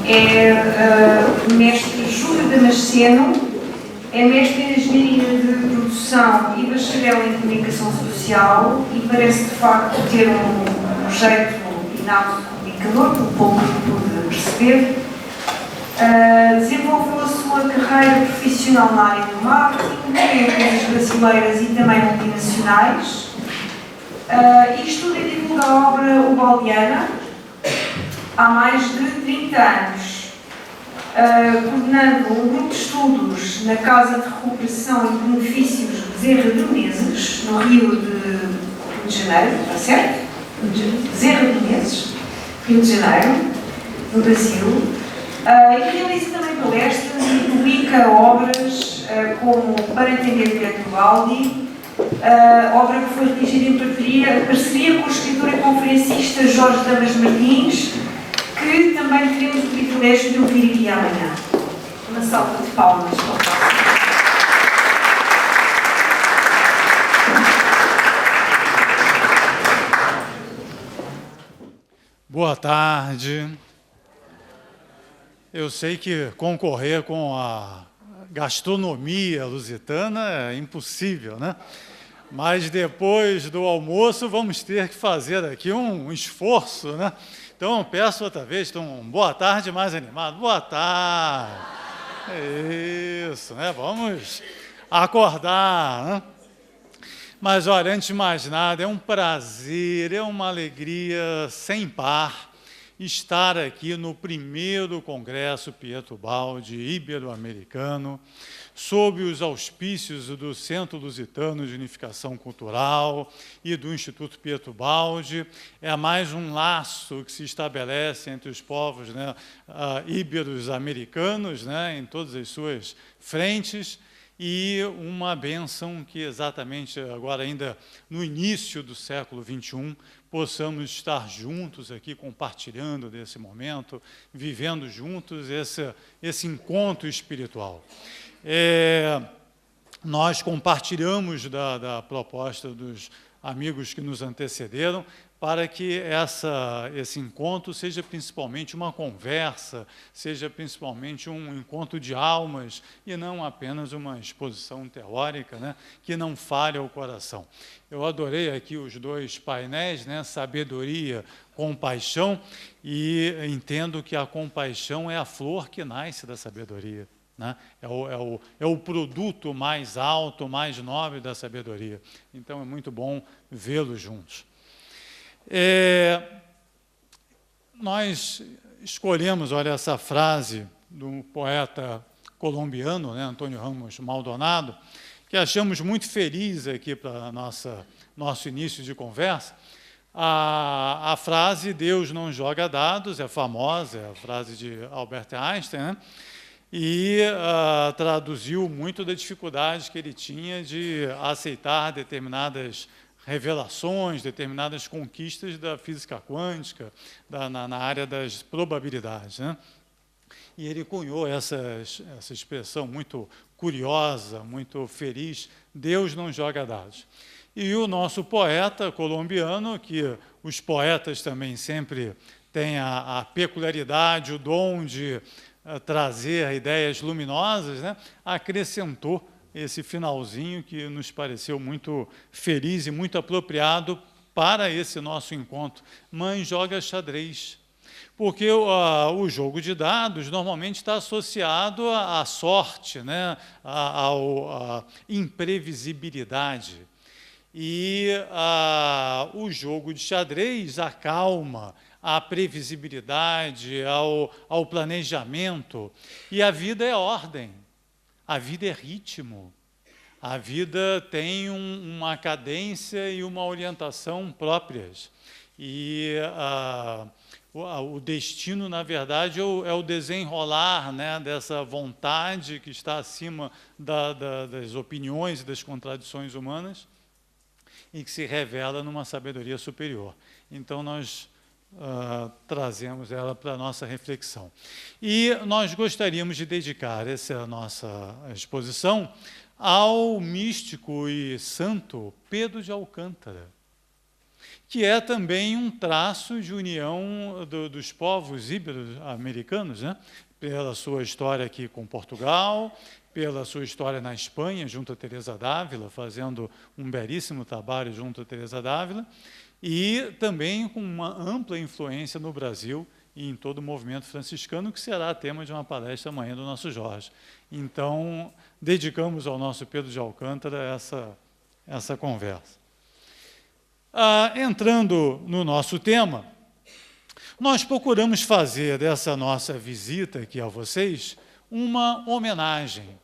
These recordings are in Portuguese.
é o mestre Júlio Damasceno, é mestre em Engenharia de Produção e bacharel em Comunicação Social e parece de facto ter um jeito inato de comunicador, pelo pouco que pude perceber. Desenvolveu a sua carreira profissional na área do marketing, em empresas brasileiras e também multinacionais, e estuda e divulga a obra Ubaldiana há mais de 30 anos, coordenando um grupo de estudos na Casa de Recuperação e Benefícios Bezerra de Menezes, no Rio de Janeiro, está certo? Bezerra de Menezes, Rio de Janeiro, no Brasil, e realiza também palestras e publica obras como Para Entender Pietro Baldi, obra que foi redigida em parceria com o escritor e conferencista Jorge Damas Martins, que também teremos o privilégio de ouvir aqui amanhã. Uma salva de palmas para o próximo. Boa tarde. Eu sei que concorrer com a gastronomia lusitana é impossível, né? Mas depois do almoço vamos ter que fazer aqui um esforço, né? Então, peço outra vez, então, boa tarde mais animado. Boa tarde. Isso, né? Vamos acordar, né? Mas, olha, antes de mais nada, é um prazer, é uma alegria sem par estar aqui no primeiro Congresso Pietro Baldi Ibero-Americano, sob os auspícios do Centro Lusitano de Unificação Cultural e do Instituto Pietro Baldi. É mais um laço que se estabelece entre os povos, né, íberos americanos, né, em todas as suas frentes, e uma bênção que exatamente agora, ainda no início do século XXI, possamos estar juntos aqui, compartilhando desse momento, vivendo juntos esse encontro espiritual. Nós compartilhamos da proposta dos amigos que nos antecederam para que esse encontro seja principalmente uma conversa, seja principalmente um encontro de almas e não apenas uma exposição teórica, né, que não fale ao coração. Eu adorei aqui os dois painéis, né, sabedoria, compaixão, e entendo que a compaixão é a flor que nasce da sabedoria, né? É o produto mais alto, mais nobre da sabedoria. Então é muito bom vê-los juntos. Nós escolhemos, olha, essa frase do poeta colombiano, né, Antônio Ramos Maldonado, que achamos muito feliz aqui para nosso início de conversa. A frase "Deus não joga dados" é famosa, é a frase de Albert Einstein, né? E traduziu muito da dificuldade que ele tinha de aceitar determinadas revelações, determinadas conquistas da física quântica, na área das probabilidades, né? E ele cunhou essa expressão muito curiosa, muito feliz: Deus não joga dados. E o nosso poeta colombiano, que os poetas também sempre têm a peculiaridade, o dom de trazer ideias luminosas, né, acrescentou esse finalzinho que nos pareceu muito feliz e muito apropriado para esse nosso encontro. Mãe joga xadrez. Porque o jogo de dados normalmente está associado à sorte, né, à imprevisibilidade. E o jogo de xadrez acalma a previsibilidade, ao planejamento. E a vida é ordem, a vida é ritmo, a vida tem uma cadência e uma orientação próprias. E o destino, na verdade, é o desenrolar, né, dessa vontade que está acima das opiniões e das contradições humanas e que se revela numa sabedoria superior. Então, nós trazemos ela para a nossa reflexão. E nós gostaríamos de dedicar essa nossa exposição ao místico e santo Pedro de Alcântara. que é também um traço de união dos povos ibero-americanos, né? Pela sua história aqui com Portugal, pela sua história na Espanha, junto a Teresa d'Ávila, fazendo um belíssimo trabalho junto a Teresa d'Ávila, e também com uma ampla influência no Brasil e em todo o movimento franciscano, que será tema de uma palestra amanhã do nosso Jorge. Então, dedicamos ao nosso Pedro de Alcântara essa conversa. Entrando no nosso tema, nós procuramos fazer dessa nossa visita aqui a vocês uma homenagem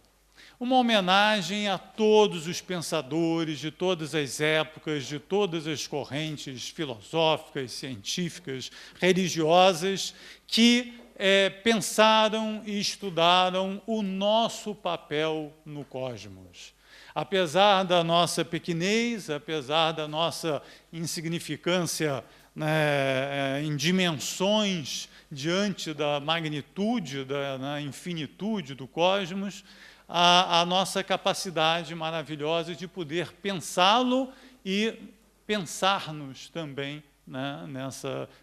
a todos os pensadores de todas as épocas, de todas as correntes filosóficas, científicas, religiosas, que pensaram e estudaram o nosso papel no cosmos. Apesar da nossa pequenez, apesar da nossa insignificância, né, em dimensões diante da magnitude, da infinitude do cosmos, a nossa capacidade maravilhosa de poder pensá-lo e pensar-nos também, né,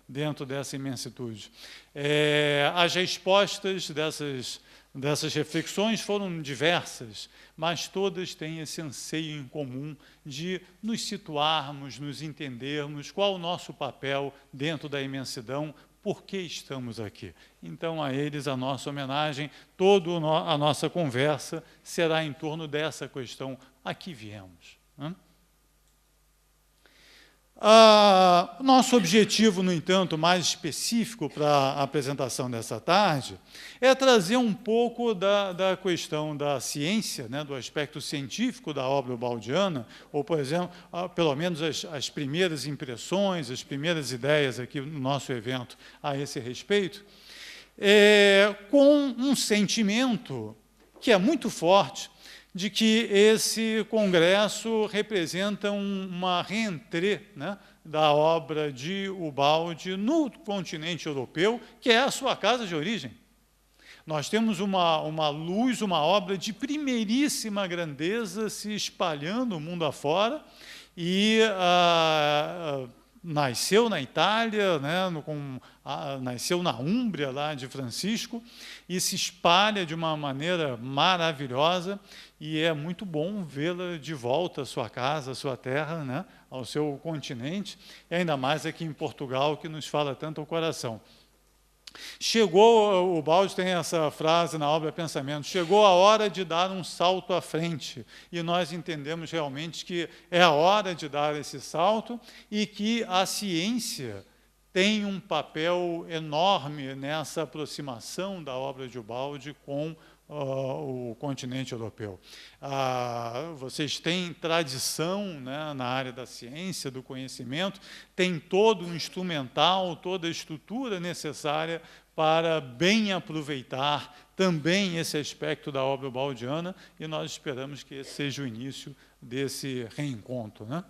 dentro dessa imensidade. As respostas dessas reflexões foram diversas, mas todas têm esse anseio em comum de nos situarmos, nos entendermos, qual o nosso papel dentro da imensidão, por que estamos aqui. Então, a eles, a nossa homenagem, toda a nossa conversa será em torno dessa questão, a que viemos. Né? Nosso objetivo, no entanto, mais específico para a apresentação dessa tarde, é trazer um pouco da questão da ciência, né, do aspecto científico da obra ubaldiana, ou, por exemplo, pelo menos as primeiras impressões, as primeiras ideias aqui no nosso evento a esse respeito, com um sentimento que é muito forte, de que esse congresso representa uma reentrée, né, da obra de Ubaldi no continente europeu, que é a sua casa de origem. Nós temos uma luz, uma obra de primeiríssima grandeza se espalhando o mundo afora, e nasceu na Itália, né, nasceu na Úmbria, lá de Francisco, e se espalha de uma maneira maravilhosa, e é muito bom vê-la de volta à sua casa, à sua terra, né, ao seu continente, e ainda mais aqui em Portugal, que nos fala tanto ao coração. O Ubaldi tem essa frase na obra Pensamento, chegou a hora de dar um salto à frente, e nós entendemos realmente que é a hora de dar esse salto, e que a ciência tem um papel enorme nessa aproximação da obra de Ubaldi com o continente europeu. Vocês têm tradição, né, na área da ciência, do conhecimento, tem todo o instrumental, toda a estrutura necessária para bem aproveitar também esse aspecto da obra ubaldiana, e nós esperamos que esse seja o início desse reencontro. Né?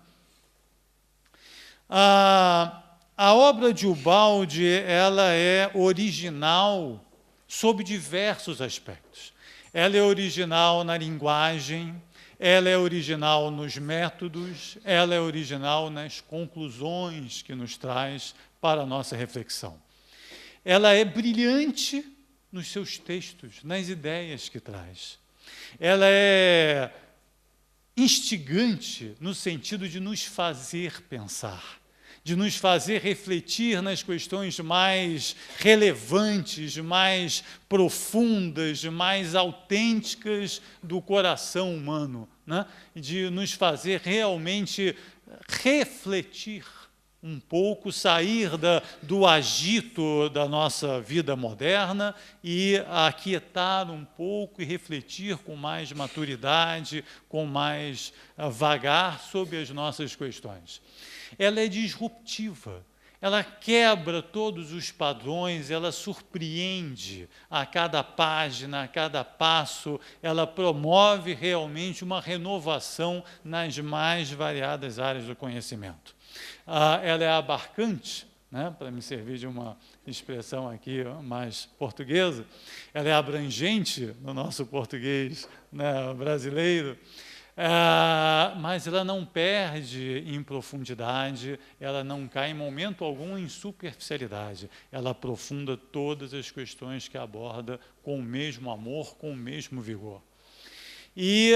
A obra de Ubaldi, ela é original sob diversos aspectos. Ela é original na linguagem, ela é original nos métodos, ela é original nas conclusões que nos traz para a nossa reflexão. Ela é brilhante nos seus textos, nas ideias que traz. Ela é instigante no sentido de nos fazer pensar, de nos fazer refletir nas questões mais relevantes, mais profundas, mais autênticas do coração humano, né? De nos fazer realmente refletir um pouco, sair do agito da nossa vida moderna e aquietar um pouco e refletir com mais maturidade, com mais vagar sobre as nossas questões. Ela é disruptiva, ela quebra todos os padrões, ela surpreende a cada página, a cada passo, ela promove realmente uma renovação nas mais variadas áreas do conhecimento. Ela é abarcante, né, para me servir de uma expressão aqui mais portuguesa, ela é abrangente no nosso português, né, brasileiro, Mas ela não perde em profundidade, ela não cai em momento algum em superficialidade. Ela aprofunda todas as questões que aborda com o mesmo amor, com o mesmo vigor. E,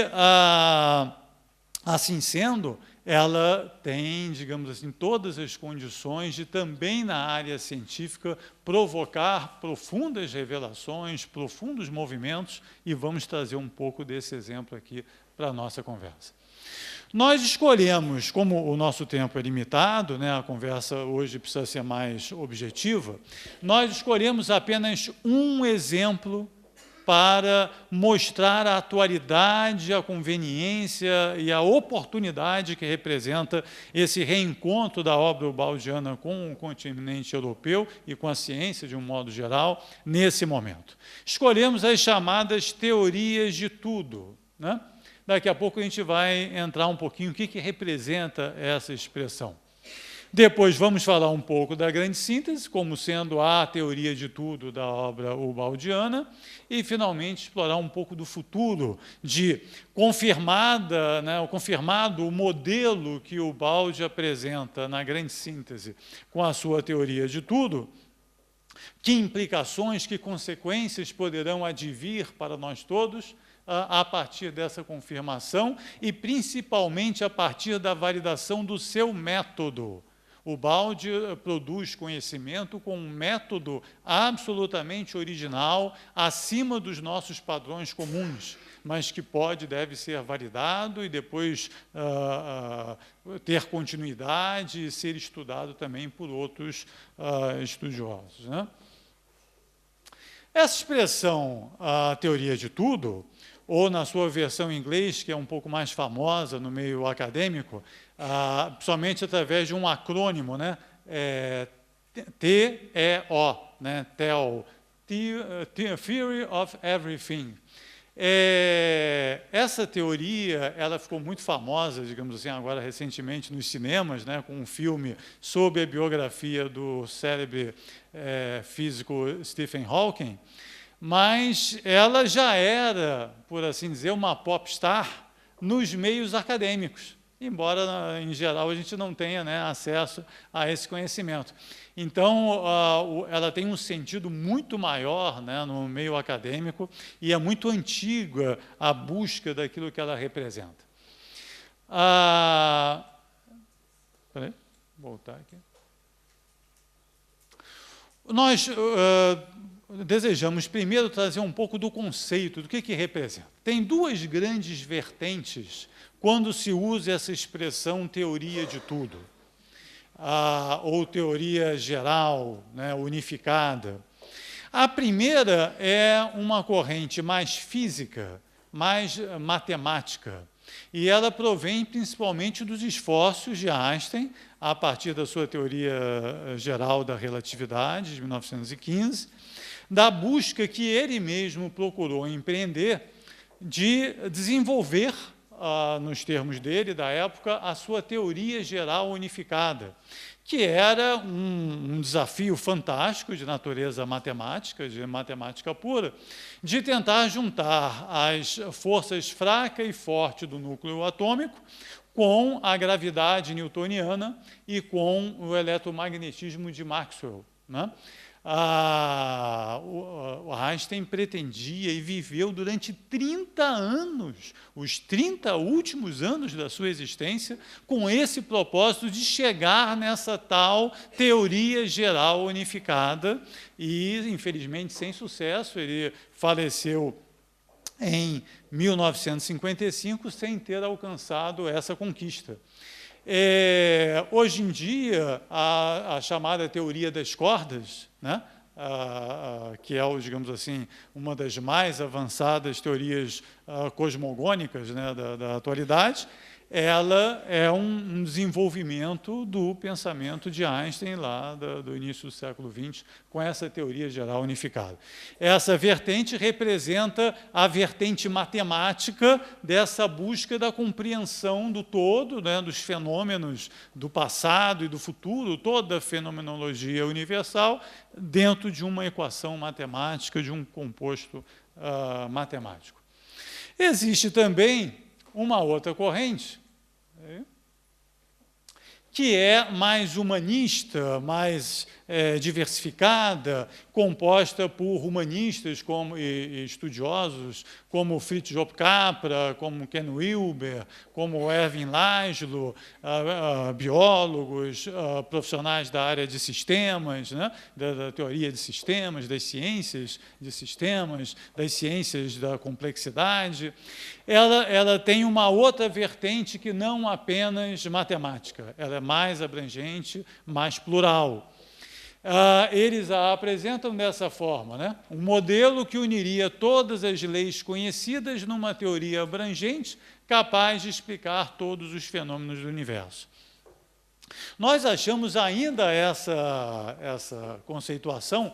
assim sendo, ela tem, digamos assim, todas as condições de também na área científica provocar profundas revelações, profundos movimentos, e vamos trazer um pouco desse exemplo aqui para a nossa conversa. Nós escolhemos, como o nosso tempo é limitado, né, a conversa hoje precisa ser mais objetiva, nós escolhemos apenas um exemplo para mostrar a atualidade, a conveniência e a oportunidade que representa esse reencontro da obra ubaldiana com o continente europeu e com a ciência de um modo geral, nesse momento. Escolhemos as chamadas teorias de tudo, né? Daqui a pouco a gente vai entrar um pouquinho o que representa essa expressão. Depois vamos falar um pouco da grande síntese, como sendo a teoria de tudo da obra ubaldiana, e, finalmente, explorar um pouco do futuro, de confirmado o modelo que o Ubaldi apresenta na grande síntese com a sua teoria de tudo, que implicações, que consequências poderão advir para nós todos a partir dessa confirmação e, principalmente, a partir da validação do seu método. O Ubaldi produz conhecimento com um método absolutamente original, acima dos nossos padrões comuns, mas que deve ser validado e depois ter continuidade e ser estudado também por outros estudiosos, né? Essa expressão, a teoria de tudo, ou na sua versão em inglês, que é um pouco mais famosa no meio acadêmico, somente através de um acrônimo, né? TEO, né? TEO, Theory of Everything. Essa teoria ela ficou muito famosa, digamos assim, agora recentemente nos cinemas, né? Com um filme sobre a biografia do célebre físico Stephen Hawking, mas ela já era, por assim dizer, uma popstar nos meios acadêmicos, embora, em geral, a gente não tenha, né, acesso a esse conhecimento. Então, ela tem um sentido muito maior, né, no meio acadêmico, e é muito antiga a busca daquilo que ela representa. Peraí, voltar aqui. Nós desejamos primeiro trazer um pouco do conceito, do que representa. Tem duas grandes vertentes quando se usa essa expressão teoria de tudo, ou teoria geral, né, unificada. A primeira é uma corrente mais física, mais matemática, e ela provém principalmente dos esforços de Einstein, a partir da sua teoria geral da relatividade, de 1915, da busca que ele mesmo procurou empreender de desenvolver, nos termos dele, da época, a sua teoria geral unificada, que era um desafio fantástico de natureza matemática, de matemática pura, de tentar juntar as forças fraca e forte do núcleo atômico com a gravidade newtoniana e com o eletromagnetismo de Maxwell, né? O Einstein pretendia e viveu durante 30 anos, os 30 últimos anos da sua existência, com esse propósito de chegar nessa tal teoria geral unificada e, infelizmente, sem sucesso. Ele faleceu em 1955 sem ter alcançado essa conquista. Hoje em dia, a chamada teoria das cordas, né, que é, digamos assim, uma das mais avançadas teorias cosmogônicas, né, da atualidade, ela é um desenvolvimento do pensamento de Einstein, lá do início do século XX, com essa teoria geral unificada. Essa vertente representa a vertente matemática dessa busca da compreensão do todo, né, dos fenômenos do passado e do futuro, toda a fenomenologia universal, dentro de uma equação matemática, de um composto matemático. Existe também uma outra corrente, que é mais humanista, mais diversificada, composta por humanistas e estudiosos, como Fritz Job Capra, como Ken Wilber, como Erwin Laszlo, biólogos, profissionais da área de sistemas, né, da teoria de sistemas, das ciências de sistemas, das ciências da complexidade. Ela tem uma outra vertente que não apenas matemática, ela é mais abrangente, mais plural. Eles a apresentam dessa forma, né? Um modelo que uniria todas as leis conhecidas numa teoria abrangente, capaz de explicar todos os fenômenos do universo. Nós achamos ainda essa conceituação,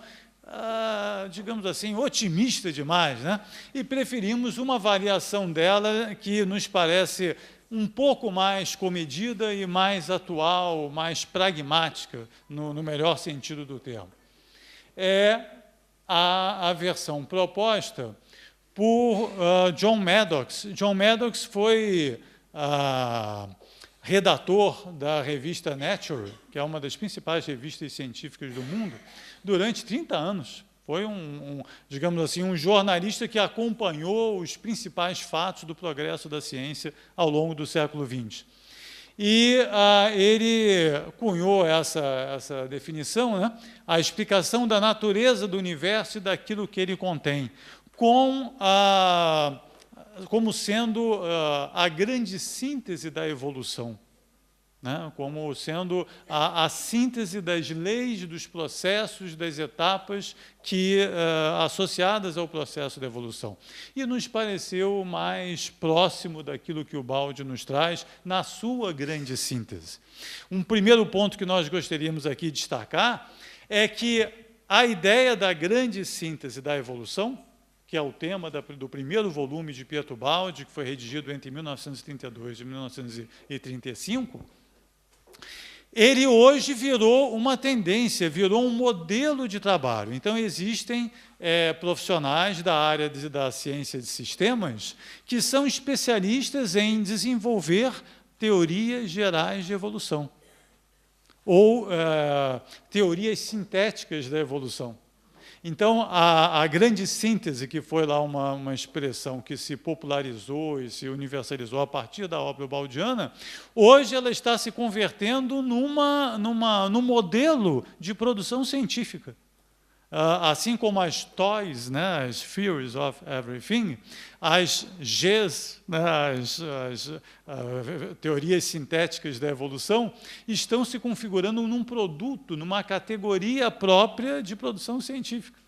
digamos assim, otimista demais, né? E preferimos uma variação dela que nos parece um pouco mais comedida e mais atual, mais pragmática, no melhor sentido do termo. É a versão proposta por John Maddox. John Maddox foi redator da revista Nature, que é uma das principais revistas científicas do mundo, durante 30 anos. Foi digamos assim, um jornalista que acompanhou os principais fatos do progresso da ciência ao longo do século XX. E ele cunhou essa definição, né? A explicação da natureza do universo e daquilo que ele contém, como sendo a grande síntese da evolução, né? Como sendo a síntese das leis, dos processos, das etapas associadas ao processo de evolução. E nos pareceu mais próximo daquilo que o Baldi nos traz na sua grande síntese. Um primeiro ponto que nós gostaríamos aqui de destacar é que a ideia da grande síntese da evolução, que é o tema do primeiro volume de Pietro Baldi, que foi redigido entre 1932 e 1935, ele hoje virou uma tendência, virou um modelo de trabalho. Então, existem profissionais da área da ciência de sistemas que são especialistas em desenvolver teorias gerais de evolução, ou teorias sintéticas da evolução. Então, a grande síntese, que foi lá uma expressão que se popularizou e se universalizou a partir da obra baldiana, hoje ela está se convertendo num modelo de produção científica. Assim como as TOEs, né, as Theories of Everything, as Gs, né, as teorias sintéticas da evolução, estão se configurando num produto, numa categoria própria de produção científica.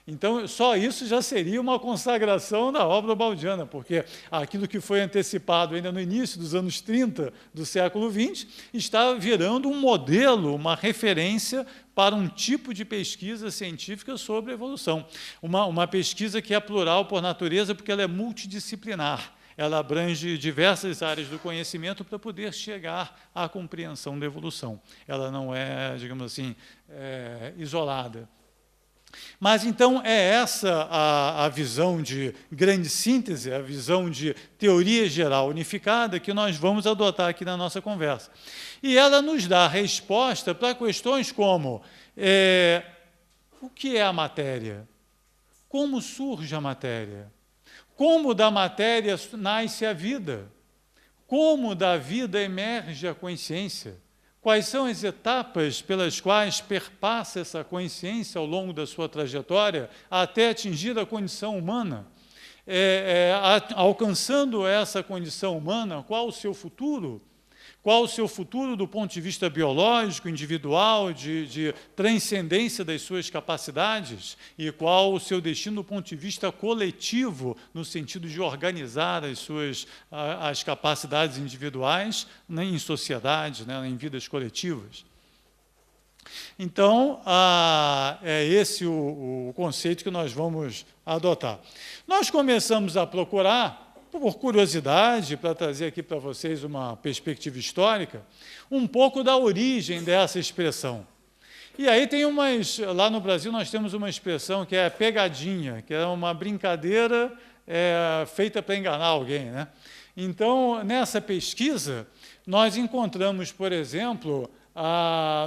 Então, só isso já seria uma consagração da obra baldiana, porque aquilo que foi antecipado ainda no início dos anos 30 do século XX está virando um modelo, uma referência para um tipo de pesquisa científica sobre a evolução. Uma pesquisa que é plural por natureza, porque ela é multidisciplinar. Ela abrange diversas áreas do conhecimento para poder chegar à compreensão da evolução. Ela não é, digamos assim, isolada. Mas, então, é essa a visão de grande síntese, a visão de teoria geral unificada que nós vamos adotar aqui na nossa conversa. E ela nos dá resposta para questões como o que é a matéria? Como surge a matéria? Como da matéria nasce a vida? Como da vida emerge a consciência? Quais são as etapas pelas quais perpassa essa consciência ao longo da sua trajetória até atingir a condição humana? Alcançando essa condição humana, qual o seu futuro? Qual o seu futuro do ponto de vista biológico, individual, de transcendência das suas capacidades? E qual o seu destino do ponto de vista coletivo, no sentido de organizar as capacidades individuais, né, em sociedade, né, em vidas coletivas? Então, é esse o conceito que nós vamos adotar. Nós começamos a procurar, por curiosidade, para trazer aqui para vocês uma perspectiva histórica, um pouco da origem dessa expressão. E aí tem lá no Brasil nós temos uma expressão que é pegadinha, que é uma brincadeira feita para enganar alguém, né? Então, nessa pesquisa, nós encontramos, por exemplo,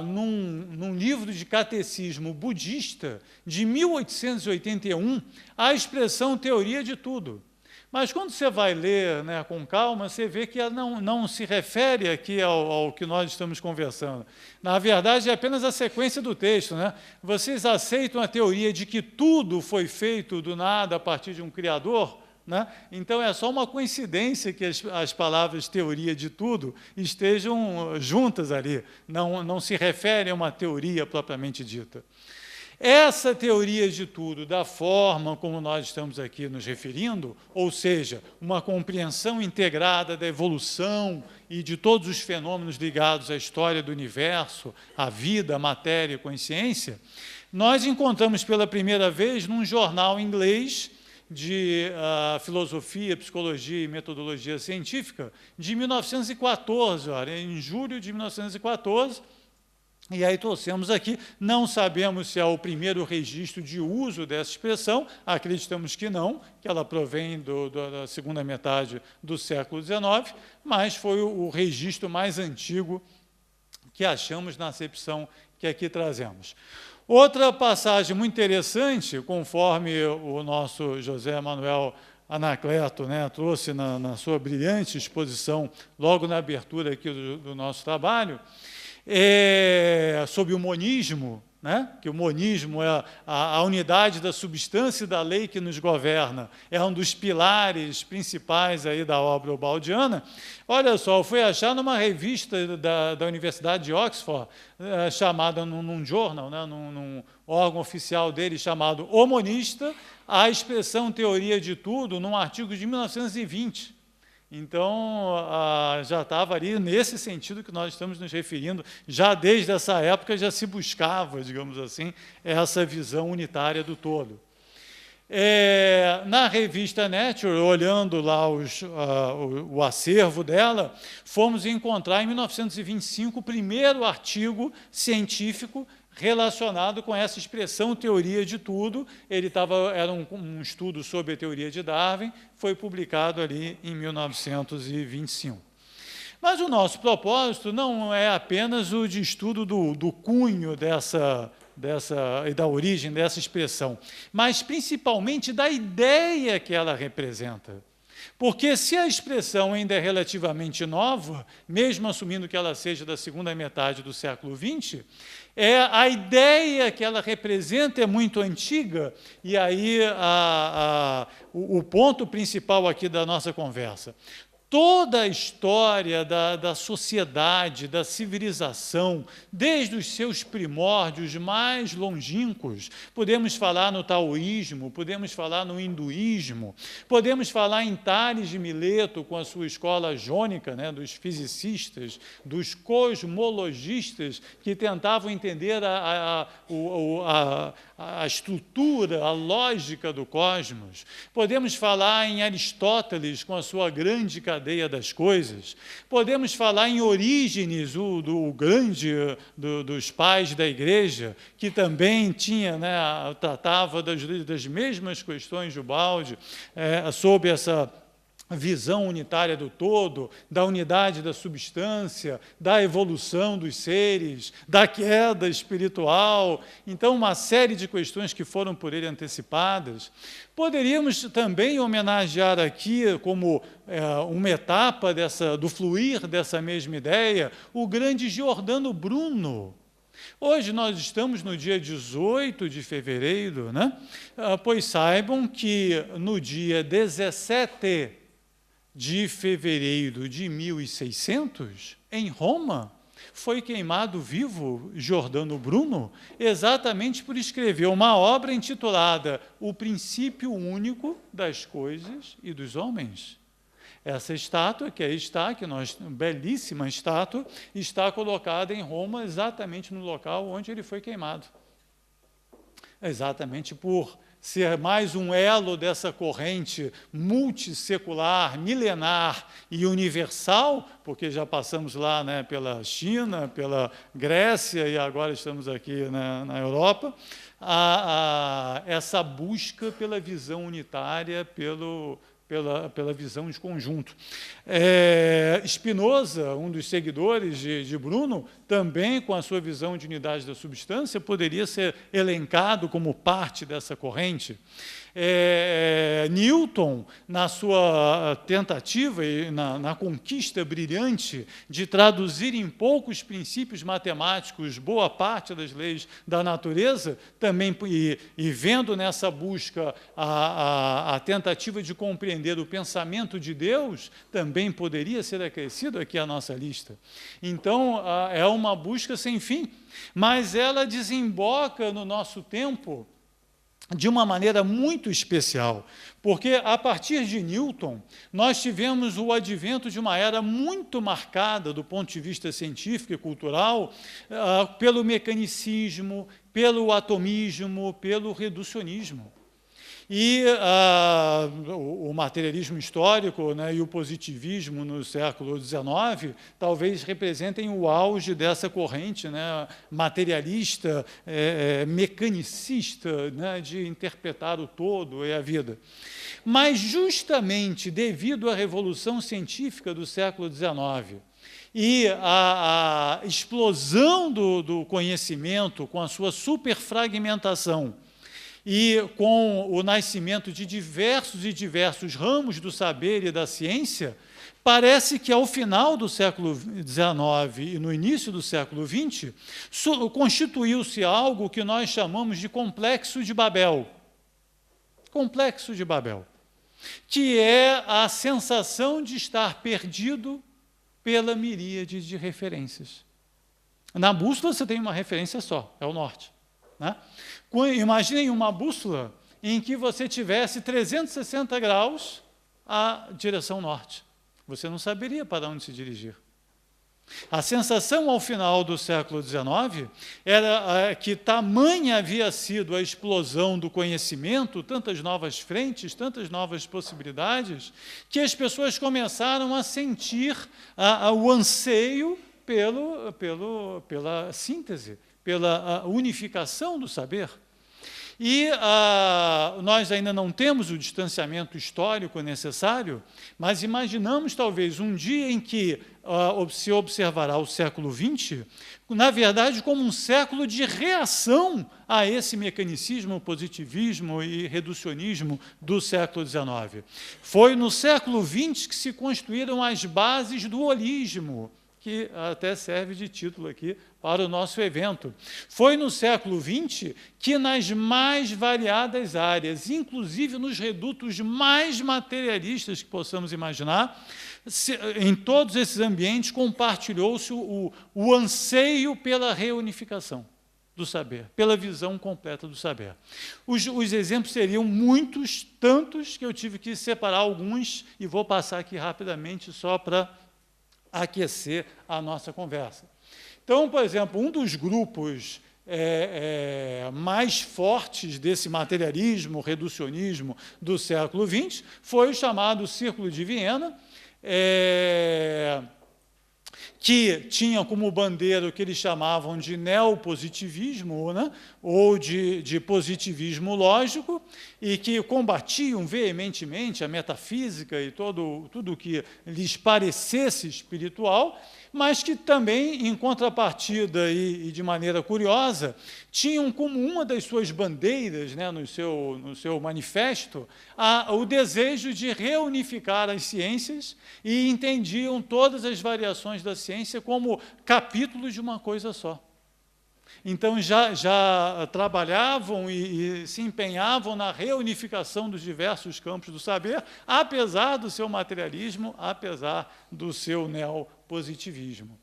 num livro de catecismo budista de 1881, a expressão teoria de tudo. Mas quando você vai ler, né, com calma, você vê que ela não se refere aqui ao que nós estamos conversando. Na verdade, é apenas a sequência do texto, né? Vocês aceitam a teoria de que tudo foi feito do nada a partir de um Criador? Né? Então, é só uma coincidência que as palavras teoria de tudo estejam juntas ali, não se refere a uma teoria propriamente dita. Essa teoria de tudo, da forma como nós estamos aqui nos referindo, ou seja, uma compreensão integrada da evolução e de todos os fenômenos ligados à história do universo, à vida, à matéria e consciência, nós encontramos pela primeira vez num jornal inglês de filosofia, psicologia e metodologia científica, de 1914, olha, em julho de 1914, e aí trouxemos aqui, não sabemos se é o primeiro registro de uso dessa expressão, acreditamos que não, que ela provém da segunda metade do século XIX, mas foi o registro mais antigo que achamos na acepção que aqui trazemos. Outra passagem muito interessante, conforme o nosso José Manuel Anacleto, né, trouxe na sua brilhante exposição, logo na abertura aqui do nosso trabalho, sobre o monismo, né, que o monismo é a unidade da substância da lei que nos governa, é um dos pilares principais aí da obra baldiana. Olha só, eu fui achar numa revista da Universidade de Oxford, chamada num jornal, né, num órgão oficial dele chamado O Monista, a expressão teoria de tudo, num artigo de 1920. Então, já estava ali nesse sentido que nós estamos nos referindo, já desde essa época já se buscava, digamos assim, essa visão unitária do todo. Na revista Nature, olhando lá o acervo dela, fomos encontrar em 1925 o primeiro artigo científico relacionado com essa expressão teoria de tudo. Era um estudo sobre a teoria de Darwin, foi publicado ali em 1925. Mas o nosso propósito não é apenas o de estudo do cunho e da origem dessa expressão, mas principalmente da ideia que ela representa. Porque se a expressão ainda é relativamente nova, mesmo assumindo que ela seja da segunda metade do século XX, a ideia que ela representa é muito antiga, e aí o ponto principal aqui da nossa conversa. Toda a história da sociedade, da civilização, desde os seus primórdios mais longínquos, podemos falar no taoísmo, podemos falar no hinduísmo, podemos falar em Tales de Mileto, com a sua escola jônica, né, dos fisicistas, dos cosmologistas, que tentavam entender a estrutura, a lógica do cosmos. Podemos falar em Aristóteles, com a sua grande cadeia das coisas. Podemos falar em Orígenes, o grande dos pais da Igreja, que também tratava das mesmas questões de Ubaldi, sob essa visão unitária do todo, da unidade da substância, da evolução dos seres, da queda espiritual. Então, uma série de questões que foram por ele antecipadas. Poderíamos também homenagear aqui, como uma etapa do fluir dessa mesma ideia, o grande Giordano Bruno. Hoje nós estamos no dia 18 de fevereiro, né? Pois saibam que no dia 17 de fevereiro de 1600, em Roma, foi queimado vivo Giordano Bruno, exatamente por escrever uma obra intitulada O Princípio Único das Coisas e dos Homens. Essa estátua, belíssima estátua, está colocada em Roma exatamente no local onde ele foi queimado. Exatamente por ser mais um elo dessa corrente multissecular, milenar e universal, porque já passamos lá, né, pela China, pela Grécia e agora estamos aqui, né, na Europa, essa busca pela visão unitária, pela visão de conjunto. Spinoza, um dos seguidores de Bruno, também com a sua visão de unidade da substância, poderia ser elencado como parte dessa corrente. Newton, na sua tentativa e na conquista brilhante de traduzir em poucos princípios matemáticos boa parte das leis da natureza, também e vendo nessa busca a tentativa de compreender o pensamento de Deus, também poderia ser acrescido aqui à nossa lista. Então, é uma busca sem fim, mas ela desemboca no nosso tempo de uma maneira muito especial, porque, a partir de Newton, nós tivemos o advento de uma era muito marcada, do ponto de vista científico e cultural, pelo mecanicismo, pelo atomismo, pelo reducionismo. E o materialismo histórico, né, e o positivismo no século XIX talvez representem o auge dessa corrente, né, materialista, mecanicista, né, de interpretar o todo e a vida. Mas, justamente devido à revolução científica do século XIX, e a explosão do conhecimento com a sua superfragmentação, e com o nascimento de diversos ramos do saber e da ciência, parece que, ao final do século XIX e no início do século XX, constituiu-se algo que nós chamamos de complexo de Babel. Complexo de Babel, que é a sensação de estar perdido pela miríade de referências. Na bússola você tem uma referência só, é o norte, né? Imaginem uma bússola em que você tivesse 360 graus à direção norte. Você não saberia para onde se dirigir. A sensação ao final do século XIX era que tamanha havia sido a explosão do conhecimento, tantas novas frentes, tantas novas possibilidades, que as pessoas começaram a sentir o anseio pela síntese, pela unificação do saber. E nós ainda não temos o distanciamento histórico necessário, mas imaginamos talvez um dia em que se observará o século XX, na verdade, como um século de reação a esse mecanicismo, positivismo e reducionismo do século XIX. Foi no século XX que se construíram as bases do holismo, que até serve de título aqui para o nosso evento. Foi no século XX que, nas mais variadas áreas, inclusive nos redutos mais materialistas que possamos imaginar, em todos esses ambientes compartilhou-se o anseio pela reunificação do saber, pela visão completa do saber. Os exemplos seriam muitos, tantos, que eu tive que separar alguns e vou passar aqui rapidamente só para aquecer a nossa conversa. Então, por exemplo, um dos grupos mais fortes desse materialismo, reducionismo do século XX foi o chamado Círculo de Viena, que tinha como bandeira o que eles chamavam de neopositivismo, né, ou de positivismo lógico, e que combatiam veementemente a metafísica e tudo o que lhes parecesse espiritual, mas que também, em contrapartida e de maneira curiosa, tinham como uma das suas bandeiras, né, no seu manifesto, o desejo de reunificar as ciências, e entendiam todas as variações da ciência como capítulos de uma coisa só. Então, já trabalhavam e se empenhavam na reunificação dos diversos campos do saber, apesar do seu materialismo, apesar do seu neopositivismo.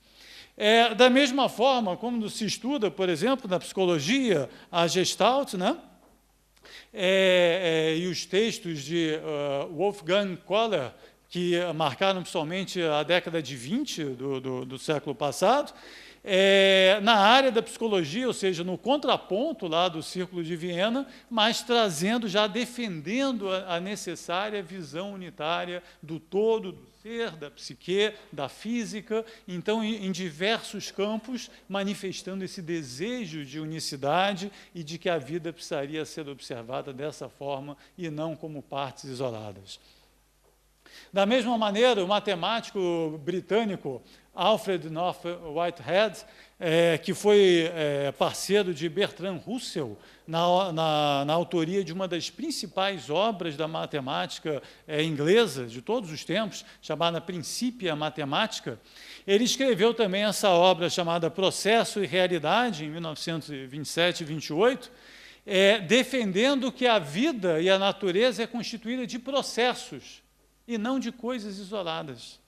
Da mesma forma, como se estuda, por exemplo, na psicologia, a Gestalt, né? E os textos de Wolfgang Kohler, que marcaram principalmente a década de 20 do século passado, na área da psicologia, ou seja, no contraponto lá do Círculo de Viena, mas já defendendo a necessária visão unitária do todo, do ser, da psique, da física, então, em diversos campos, manifestando esse desejo de unicidade e de que a vida precisaria ser observada dessa forma e não como partes isoladas. Da mesma maneira, o matemático britânico Alfred North Whitehead, que foi parceiro de Bertrand Russell na autoria de uma das principais obras da matemática inglesa de todos os tempos, chamada Principia Mathematica, ele escreveu também essa obra chamada Processo e Realidade, em 1927 e 28, defendendo que a vida e a natureza é constituída de processos e não de coisas isoladas,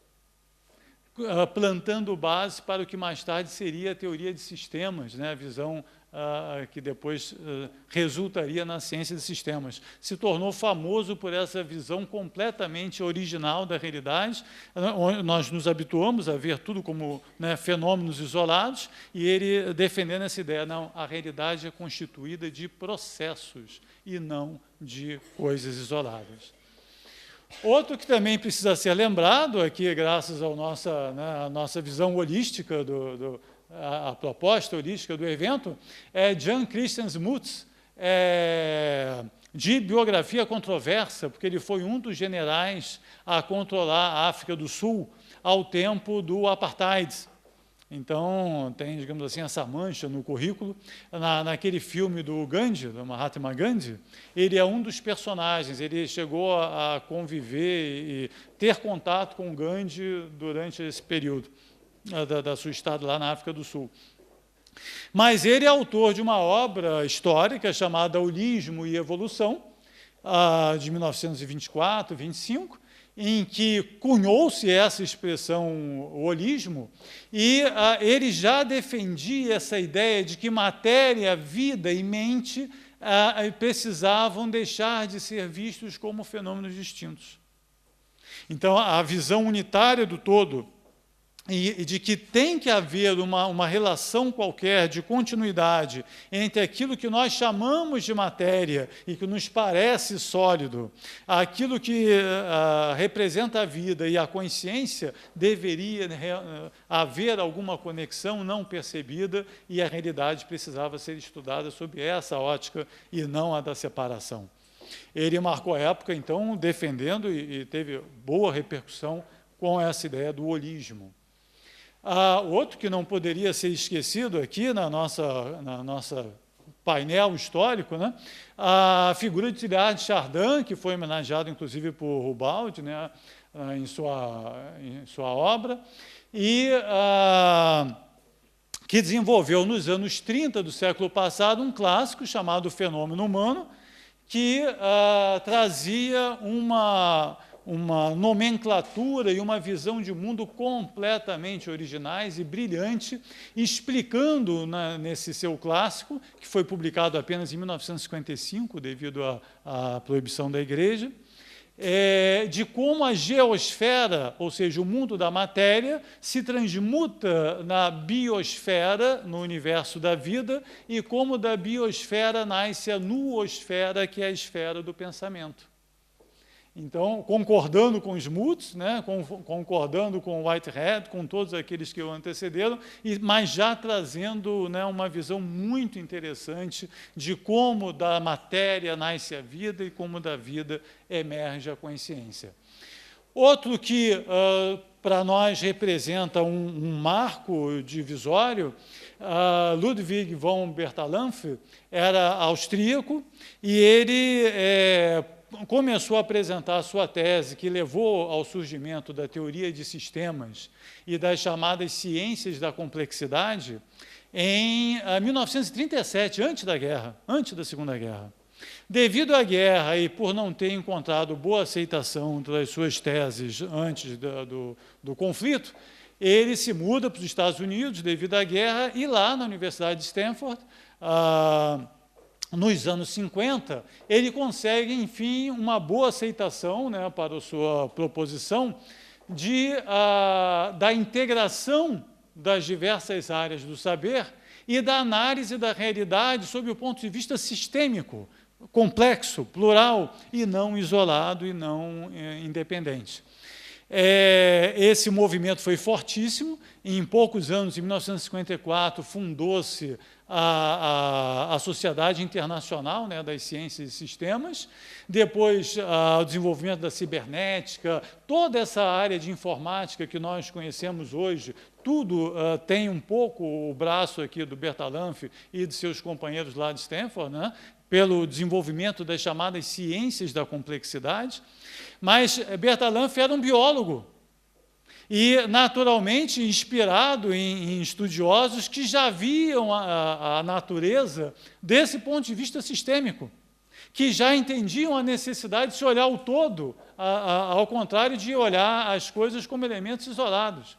plantando base para o que mais tarde seria a teoria de sistemas, né, a visão que depois resultaria na ciência de sistemas. Se tornou famoso por essa visão completamente original da realidade, onde nós nos habituamos a ver tudo como, né, fenômenos isolados, e ele defendendo essa ideia, não, a realidade é constituída de processos e não de coisas isoladas. Outro que também precisa ser lembrado aqui, graças à nossa visão holística, a proposta holística do evento, é Jan Christian Smuts, de biografia controversa, porque ele foi um dos generais a controlar a África do Sul ao tempo do apartheid. Então, tem, digamos assim, essa mancha no currículo. Naquele filme do Gandhi, do Mahatma Gandhi, ele é um dos personagens, ele chegou a conviver e ter contato com o Gandhi durante esse período da sua estada lá na África do Sul. Mas ele é autor de uma obra histórica chamada Holismo e Evolução, de 1924, 25, em que cunhou-se essa expressão holismo, e ele já defendia essa ideia de que matéria, vida e mente precisavam deixar de ser vistos como fenômenos distintos. Então, a visão unitária do todo, e de que tem que haver uma relação qualquer de continuidade entre aquilo que nós chamamos de matéria e que nos parece sólido, aquilo que representa a vida e a consciência, deveria haver alguma conexão não percebida, e a realidade precisava ser estudada sob essa ótica e não a da separação. Ele marcou a época, então, defendendo, e teve boa repercussão com essa ideia do holismo. Outro que não poderia ser esquecido aqui na nossa painel histórico, né, a figura de Teilhard de Chardin, que foi homenageado, inclusive, por Rubald, né, em sua obra, e que desenvolveu, nos anos 30 do século passado, um clássico chamado Fenômeno Humano, que trazia uma nomenclatura e uma visão de mundo completamente originais e brilhante, explicando, nesse seu clássico, que foi publicado apenas em 1955, devido à proibição da Igreja, de como a geosfera, ou seja, o mundo da matéria, se transmuta na biosfera, no universo da vida, e como da biosfera nasce a nuosfera, que é a esfera do pensamento. Então, concordando com Smuts, né, concordando com Whitehead, com todos aqueles que o antecederam, mas já trazendo, né, uma visão muito interessante de como da matéria nasce a vida e como da vida emerge a consciência. Outro que, para nós, representa um marco divisório, Ludwig von Bertalanffy era austríaco, e ele começou a apresentar a sua tese, que levou ao surgimento da teoria de sistemas e das chamadas ciências da complexidade, em 1937, antes da Segunda Guerra. Devido à guerra e por não ter encontrado boa aceitação das suas teses antes do conflito, ele se muda para os Estados Unidos devido à guerra, e lá na Universidade de Stanford, nos anos 50, ele consegue, enfim, uma boa aceitação, né, para a sua proposição da integração das diversas áreas do saber e da análise da realidade sob o ponto de vista sistêmico, complexo, plural, e não isolado e não independente. Esse movimento foi fortíssimo. Em poucos anos, em 1954, fundou-se a Sociedade Internacional, né, das Ciências e Sistemas. Depois, o desenvolvimento da cibernética, toda essa área de informática que nós conhecemos hoje, tudo tem um pouco o braço aqui do Bertalanffy e de seus companheiros lá de Stanford, né, pelo desenvolvimento das chamadas ciências da complexidade. Mas Bertalanffy era um biólogo e, naturalmente, inspirado em estudiosos que já viam a natureza desse ponto de vista sistêmico, que já entendiam a necessidade de se olhar o todo, ao contrário de olhar as coisas como elementos isolados.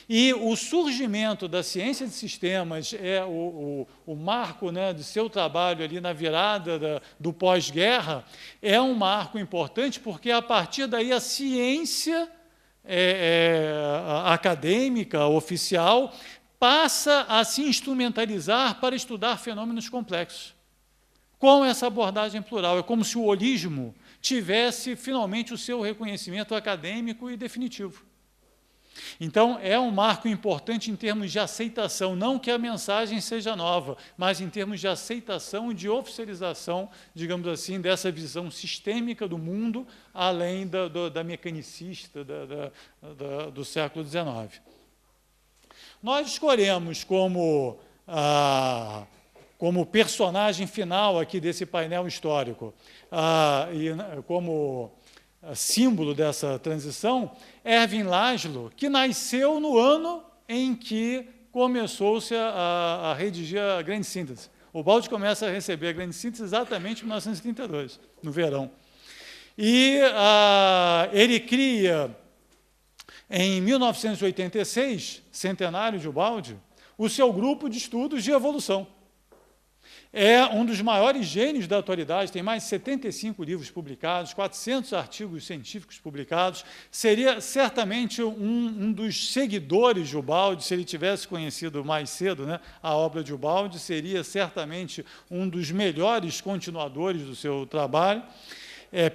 E o surgimento da ciência de sistemas é o marco, né, de seu trabalho ali na virada do pós-guerra, é um marco importante, porque a partir daí a ciência acadêmica, oficial, passa a se instrumentalizar para estudar fenômenos complexos, com essa abordagem plural. É como se o holismo tivesse, finalmente, o seu reconhecimento acadêmico e definitivo. Então, é um marco importante em termos de aceitação, não que a mensagem seja nova, mas em termos de aceitação e de oficialização, digamos assim, dessa visão sistêmica do mundo, além da mecanicista do século XIX. Nós escolhemos como personagem final aqui desse painel histórico, e como símbolo dessa transição, Erwin Laszlo, que nasceu no ano em que começou-se a redigir a grande síntese. O Ubaldi começa a receber a grande síntese exatamente em 1932, no verão. E ele cria, em 1986, centenário de Ubaldi, o seu grupo de estudos de evolução. É um dos maiores gênios da atualidade, tem mais de 75 livros publicados, 400 artigos científicos publicados, seria certamente um dos seguidores de Ubaldi, se ele tivesse conhecido mais cedo, né, a obra de Ubaldi, seria certamente um dos melhores continuadores do seu trabalho,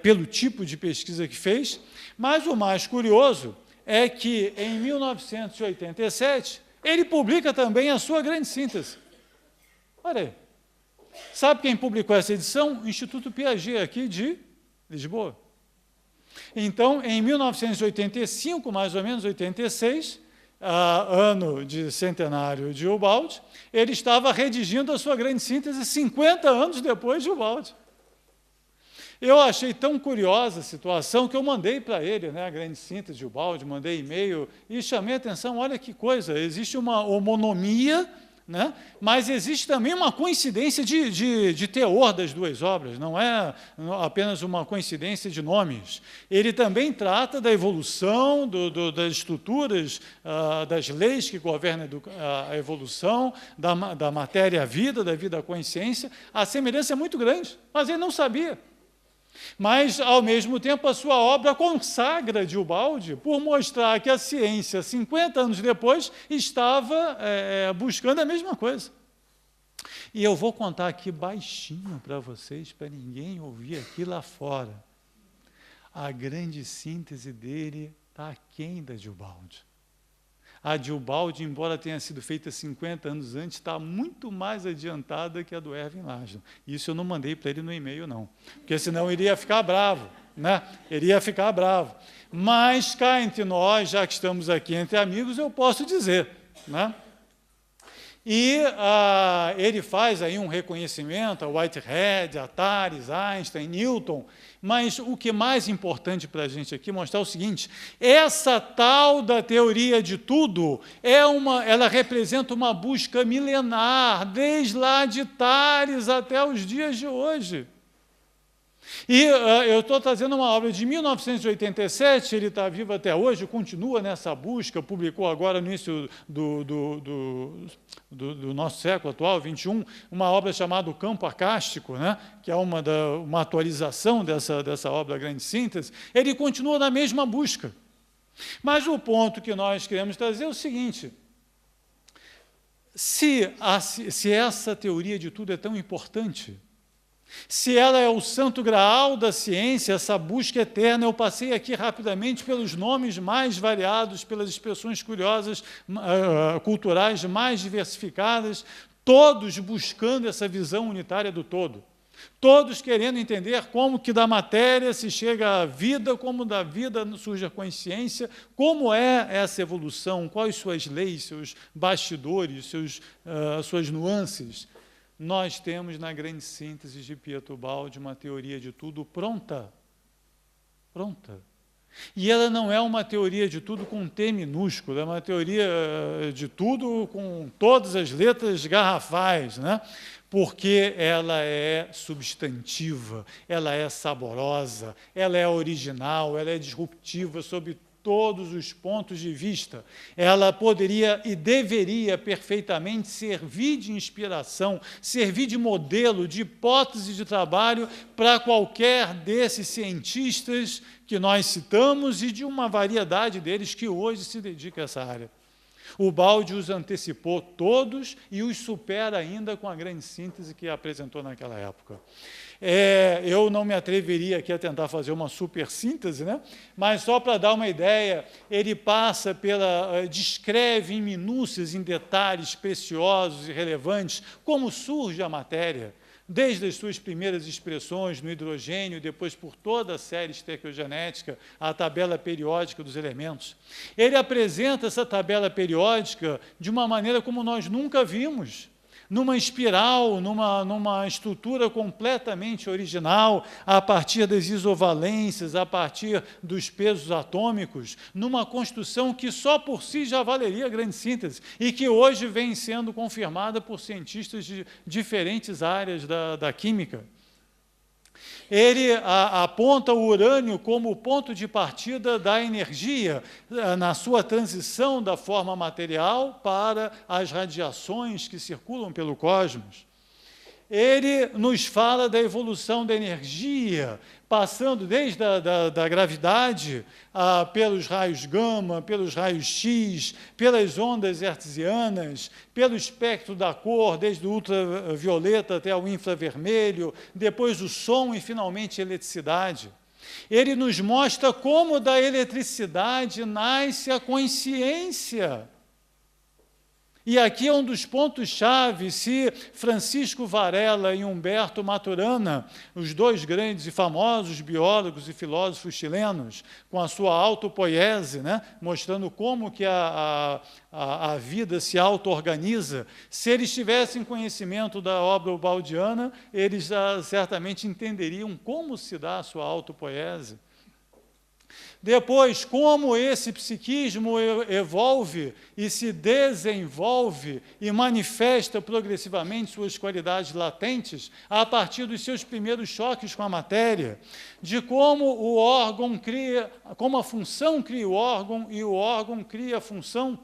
pelo tipo de pesquisa que fez. Mas o mais curioso é que, em 1987, ele publica também a sua grande síntese. Olha aí. Sabe quem publicou essa edição? O Instituto Piaget, aqui de Lisboa. Então, em 1985, mais ou menos 86, ano de centenário de Ubaldi, ele estava redigindo a sua grande síntese 50 anos depois de Ubaldi. Eu achei tão curiosa a situação que eu mandei para ele, né, a grande síntese de Ubaldi, mandei e-mail e chamei a atenção, olha que coisa, existe uma homonomia, né? Mas existe também uma coincidência de teor das duas obras, não é apenas uma coincidência de nomes. Ele também trata da evolução, das estruturas, das leis que governam a evolução, da matéria à vida, da vida à consciência. A semelhança é muito grande, mas ele não sabia. Mas, ao mesmo tempo, a sua obra consagra de Ubaldi por mostrar que a ciência, 50 anos depois, estava buscando a mesma coisa. E eu vou contar aqui baixinho para vocês, para ninguém ouvir aqui lá fora. A grande síntese dele está aquém da de Ubaldi. A de Ubaldi, embora tenha sido feita 50 anos antes, está muito mais adiantada que a do Erwin Laszlo. Isso eu não mandei para ele no e-mail, não, porque senão ele ia ficar bravo, né? Ele ia ficar bravo. Mas, cá entre nós, já que estamos aqui entre amigos, eu posso dizer, né? E ele faz aí um reconhecimento a Whitehead, a Thales, Einstein, Newton, mas o que é mais importante para a gente aqui mostrar é o seguinte: essa tal da teoria de tudo ela representa uma busca milenar, desde lá de Thales até os dias de hoje. E eu estou trazendo uma obra de 1987, ele está vivo até hoje, continua nessa busca, publicou agora no início do nosso século atual, 21, uma obra chamada O Campo Acástico, né, que é uma atualização dessa obra Grande Síntese. Ele continua na mesma busca. Mas o ponto que nós queremos trazer é o seguinte: se essa teoria de tudo é tão importante, Se ela é o santo graal da ciência, essa busca eterna, eu passei aqui rapidamente pelos nomes mais variados, pelas expressões curiosas, culturais mais diversificadas, todos buscando essa visão unitária do todo. Todos querendo entender como que da matéria se chega à vida, como da vida surge a consciência, como é essa evolução, quais suas leis, seus bastidores, suas nuances. Nós temos na grande síntese de Pietro Baldi uma teoria de tudo pronta. Pronta. E ela não é uma teoria de tudo com T minúsculo, é uma teoria de tudo com todas as letras garrafais, né? Porque ela é substantiva, ela é saborosa, ela é original, ela é disruptiva sob todos os pontos de vista. Ela poderia e deveria perfeitamente servir de inspiração, servir de modelo, de hipótese de trabalho para qualquer desses cientistas que nós citamos e de uma variedade deles que hoje se dedica a essa área. O Baldi os antecipou todos e os supera ainda com a grande síntese que apresentou naquela época. Eu não me atreveria aqui a tentar fazer uma super síntese, né? Mas só para dar uma ideia, ele passa descreve em minúcias, em detalhes preciosos e relevantes, como surge a matéria, desde as suas primeiras expressões no hidrogênio, depois por toda a série estequiogenética, a tabela periódica dos elementos. Ele apresenta essa tabela periódica de uma maneira como nós nunca vimos, numa espiral, numa estrutura completamente original, a partir das isovalências, a partir dos pesos atômicos, numa construção que só por si já valeria a grande síntese e que hoje vem sendo confirmada por cientistas de diferentes áreas da química. Ele aponta o urânio como o ponto de partida da energia na sua transição da forma material para as radiações que circulam pelo cosmos. Ele nos fala da evolução da energia, passando desde da gravidade, pelos raios gama, pelos raios X, pelas ondas hertzianas, pelo espectro da cor, desde o ultravioleta até o infravermelho, depois o som e, finalmente, a eletricidade. Ele nos mostra como da eletricidade nasce a consciência. E aqui é um dos pontos-chave. Se Francisco Varela e Humberto Maturana, os dois grandes e famosos biólogos e filósofos chilenos, com a sua autopoiese, né, mostrando como que a vida se auto-organiza, se eles tivessem conhecimento da obra baldiana, eles certamente entenderiam como se dá a sua autopoiese. Depois, como esse psiquismo evolve e se desenvolve e manifesta progressivamente suas qualidades latentes a partir dos seus primeiros choques com a matéria, de como o órgão cria, como a função cria o órgão e o órgão cria a função,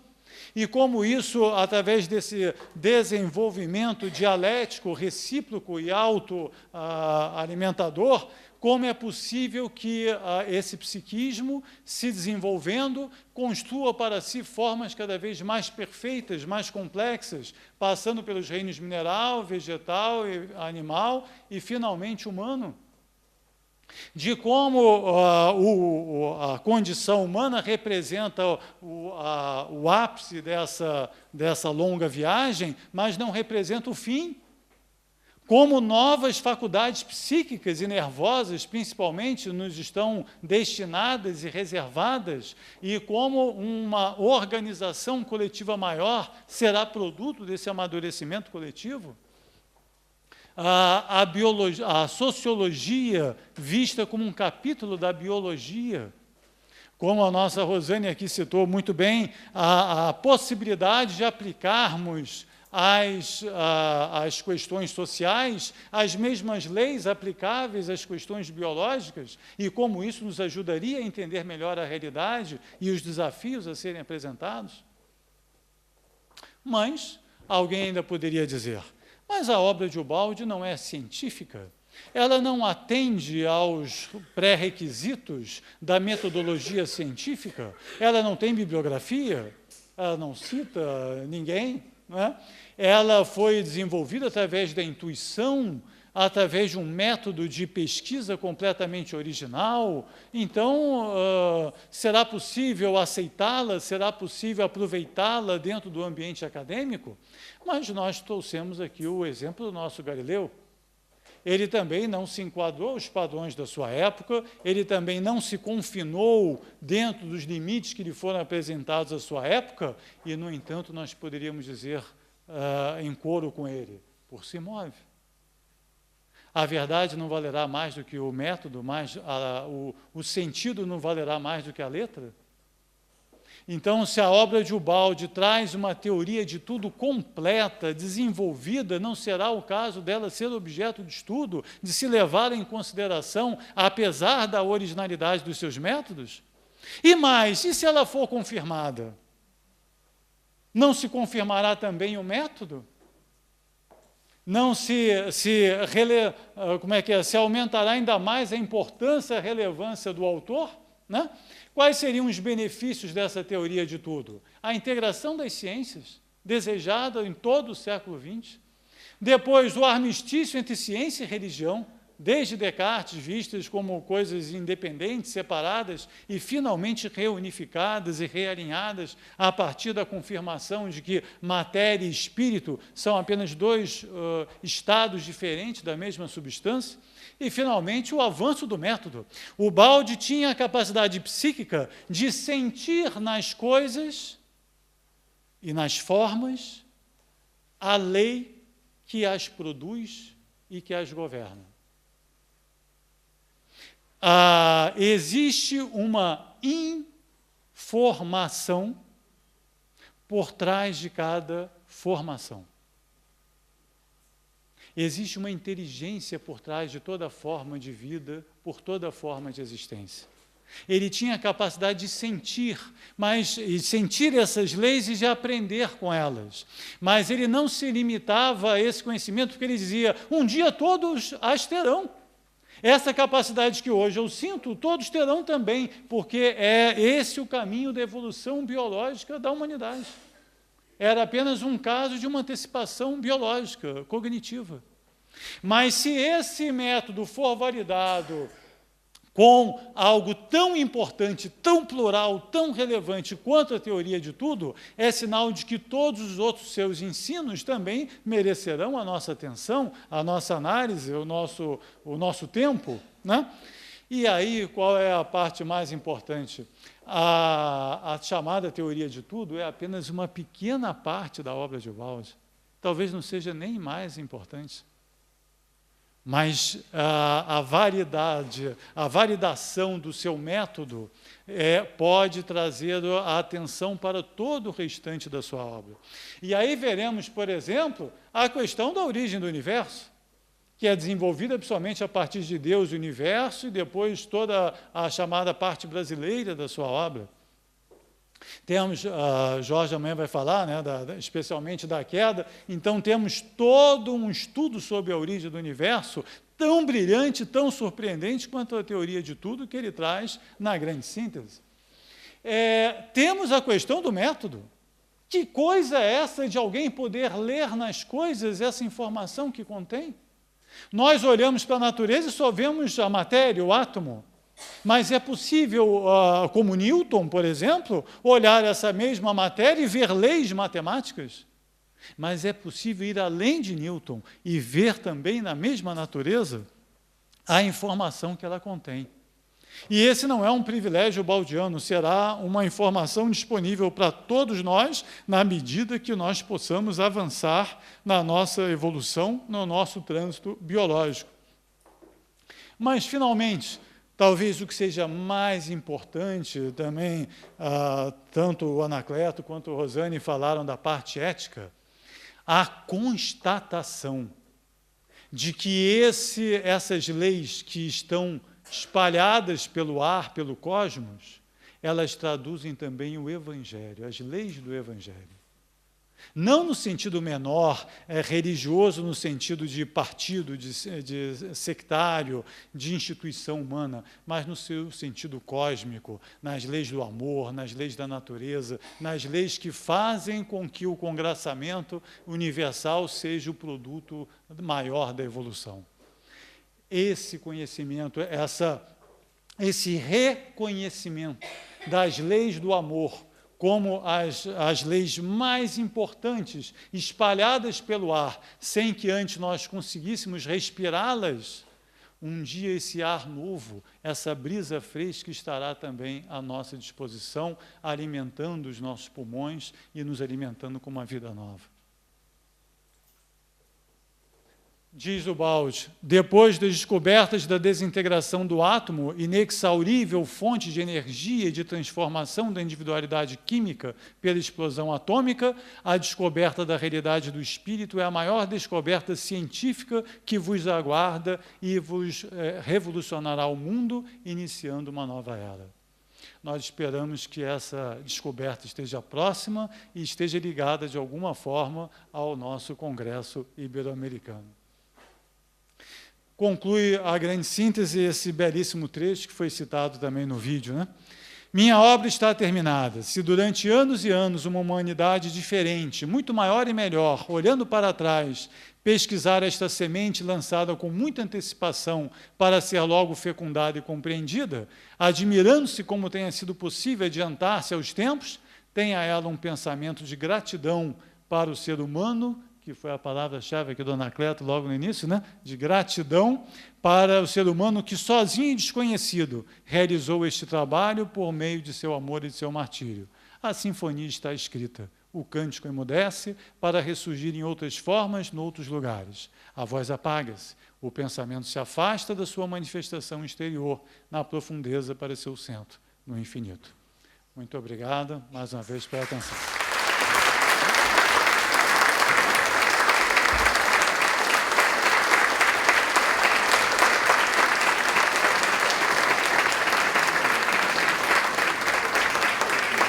e como isso, através desse desenvolvimento dialético, recíproco e autoalimentador, como é possível que esse psiquismo, se desenvolvendo, construa para si formas cada vez mais perfeitas, mais complexas, passando pelos reinos mineral, vegetal, animal e, finalmente, humano. De como a condição humana representa o ápice dessa longa viagem, mas não representa o fim. Como novas faculdades psíquicas e nervosas, principalmente, nos estão destinadas e reservadas, e como uma organização coletiva maior será produto desse amadurecimento coletivo. A sociologia vista como um capítulo da biologia, como a nossa Rosane aqui citou muito bem, a possibilidade de aplicarmos às questões sociais, as mesmas leis aplicáveis às questões biológicas, e como isso nos ajudaria a entender melhor a realidade e os desafios a serem apresentados. Mas alguém ainda poderia dizer, mas a obra de Ubaldi não é científica, ela não atende aos pré-requisitos da metodologia científica, ela não tem bibliografia, ela não cita ninguém, não é? Ela foi desenvolvida através da intuição através de um método de pesquisa completamente original, então será possível aceitá-la, será possível aproveitá-la dentro do ambiente acadêmico? Mas nós trouxemos aqui o exemplo do nosso Galileu. Ele também não se enquadrou aos padrões da sua época, ele também não se confinou dentro dos limites que lhe foram apresentados à sua época, e, no entanto, nós poderíamos dizer, em coro com ele, por si move. A verdade não valerá mais do que o método, o sentido não valerá mais do que a letra? Então, se a obra de Ubaldi traz uma teoria de tudo completa, desenvolvida, não será o caso dela ser objeto de estudo, de se levar em consideração, apesar da originalidade dos seus métodos? E mais, e se ela for confirmada? Não se confirmará também o método? Não se aumentará ainda mais a importância, a relevância do autor? Né? Quais seriam os benefícios dessa teoria de tudo? A integração das ciências, desejada em todo o século XX. Depois, o armistício entre ciência e religião, desde Descartes, vistas como coisas independentes, separadas, e finalmente reunificadas e realinhadas a partir da confirmação de que matéria e espírito são apenas dois estados diferentes da mesma substância. E, finalmente, o avanço do método. Ubaldi tinha a capacidade psíquica de sentir nas coisas e nas formas a lei que as produz e que as governa. Existe uma informação por trás de cada formação. Existe uma inteligência por trás de toda forma de vida, por toda forma de existência. Ele tinha a capacidade de sentir, sentir essas leis e de aprender com elas. Mas ele não se limitava a esse conhecimento, porque ele dizia, um dia todos as terão. Essa capacidade que hoje eu sinto, todos terão também, porque é esse o caminho da evolução biológica da humanidade. Era apenas um caso de uma antecipação biológica, cognitiva. Mas se esse método for validado com algo tão importante, tão plural, tão relevante quanto a teoria de tudo, é sinal de que todos os outros seus ensinos também merecerão a nossa atenção, a nossa análise, o nosso tempo, né? E aí, qual é a parte mais importante? A chamada teoria de tudo é apenas uma pequena parte da obra de Ubaldi. Talvez não seja nem mais importante. Mas a validação do seu método pode trazer a atenção para todo o restante da sua obra. E aí veremos, por exemplo, a questão da origem do universo, que é desenvolvida principalmente a partir de Deus e o universo, e depois toda a chamada parte brasileira da sua obra. Temos, Jorge amanhã vai falar, né, especialmente da queda, então temos todo um estudo sobre a origem do universo, tão brilhante, tão surpreendente quanto a teoria de tudo que ele traz na grande síntese. Temos a questão do método. Que coisa é essa de alguém poder ler nas coisas essa informação que contém? Nós olhamos para a natureza e só vemos a matéria, o átomo. Mas é possível, como Newton, por exemplo, olhar essa mesma matéria e ver leis matemáticas. Mas é possível ir além de Newton e ver também na mesma natureza a informação que ela contém. E esse não é um privilégio baldiano, será uma informação disponível para todos nós, na medida que nós possamos avançar na nossa evolução, no nosso trânsito biológico. Mas, finalmente, talvez o que seja mais importante também, tanto o Anacleto quanto o Rosane falaram da parte ética, a constatação de que essas leis que estão espalhadas pelo ar, pelo cosmos, elas traduzem também o Evangelho, as leis do Evangelho. Não no sentido menor, religioso, no sentido de partido, de sectário, de instituição humana, mas no seu sentido cósmico, nas leis do amor, nas leis da natureza, nas leis que fazem com que o congraçamento universal seja o produto maior da evolução. esse conhecimento, esse reconhecimento das leis do amor como as leis mais importantes espalhadas pelo ar, sem que antes nós conseguíssemos respirá-las, um dia esse ar novo, essa brisa fresca estará também à nossa disposição, alimentando os nossos pulmões e nos alimentando com uma vida nova. Diz o Balde, depois das descobertas da desintegração do átomo, inexaurível fonte de energia e de transformação da individualidade química pela explosão atômica, a descoberta da realidade do espírito é a maior descoberta científica que vos aguarda e vos revolucionará o mundo, iniciando uma nova era. Nós esperamos que essa descoberta esteja próxima e esteja ligada de alguma forma ao nosso Congresso Ibero-Americano. Conclui a grande síntese esse belíssimo trecho que foi citado também no vídeo, né? Minha obra está terminada. Se durante anos e anos uma humanidade diferente, muito maior e melhor, olhando para trás, pesquisar esta semente lançada com muita antecipação para ser logo fecundada e compreendida, admirando-se como tenha sido possível adiantar-se aos tempos, tenha ela um pensamento de gratidão para o ser humano, que foi a palavra-chave aqui do Anacleto logo no início, né? De gratidão para o ser humano que, sozinho e desconhecido, realizou este trabalho por meio de seu amor e de seu martírio. A sinfonia está escrita, o cântico emudece para ressurgir em outras formas, em outros lugares. A voz apaga-se, o pensamento se afasta da sua manifestação exterior, na profundeza para seu centro, no infinito. Muito obrigado, mais uma vez, pela atenção.